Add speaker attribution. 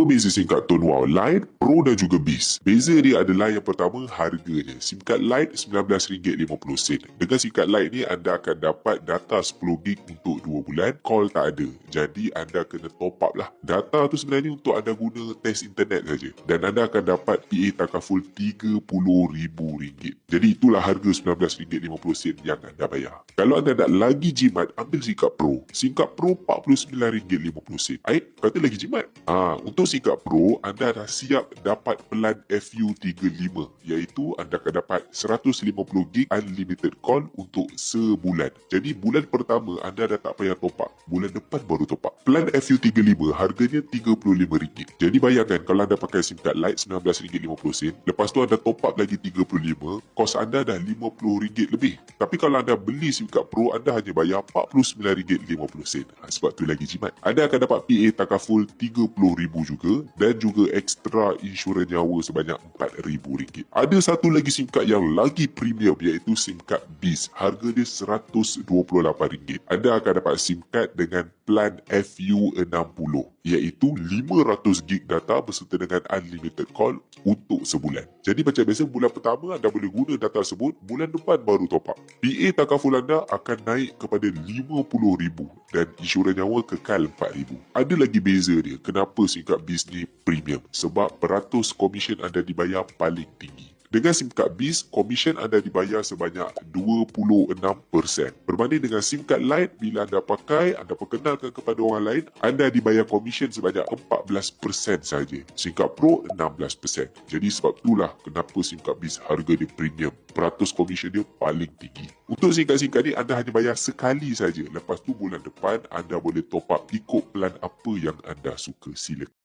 Speaker 1: Apa beza SIM card Tone Wow Lite, Pro dan juga Biz? Beza dia adalah yang pertama harganya. SIM card Lite RM19.50. Dengan SIM card Lite ni anda akan dapat data 10GB untuk 2 bulan, call tak ada. Jadi anda kena top up lah. Data tu sebenarnya untuk anda guna test internet saja. Dan anda akan dapat PA takaful RM30,000. Jadi itulah harga RM19.50 yang anda bayar. Kalau anda nak lagi jimat, ambil SIM card Pro. SIM card Pro RM49.50. Kata lagi jimat. Untuk SIM card Pro, anda dah siap dapat pelan FU35, iaitu anda akan dapat 150GB unlimited call untuk sebulan. Jadi bulan pertama anda dah tak payah top up. Bulan depan baru top up. Pelan FU35 harganya RM35. Jadi bayangkan kalau anda pakai SIM card Lite RM19.50, lepas tu anda top up lagi RM35, kos anda dah RM50 lebih. Tapi kalau anda beli SIM card Pro, anda hanya bayar RM49.50. Sebab tu lagi jimat. Anda akan dapat PA takaful RM30,000 juga, dan juga ekstra insurans nyawa sebanyak RM4,000. Ada satu lagi SIM card yang lagi premium, iaitu SIM card Biz. Harga dia RM128. Anda akan dapat SIM card dengan plan FU60, iaitu 500GB data beserta dengan unlimited call untuk sebulan. Jadi macam biasa, bulan pertama anda boleh guna data tersebut, bulan depan baru top up. PA takaful anda akan naik kepada RM50,000 dan insurans nyawa kekal RM4,000. Ada lagi beza dia. Kenapa SIM card Biz ni premium? Sebab peratus komisen anda dibayar paling tinggi. Dengan SIM card Biz, komisen anda dibayar sebanyak 26%. Berbanding dengan SIM card Lite, bila anda pakai, anda perkenalkan kepada orang lain, anda dibayar komisen sebanyak 14% saja. SIM card Pro 16%. Jadi sebab itulah kenapa SIM card Biz harga dia premium. Peratus komisen dia paling tinggi. Untuk SIM card ni anda hanya bayar sekali saja. Lepas tu bulan depan anda boleh top up ikut plan apa yang anda suka. Silakan.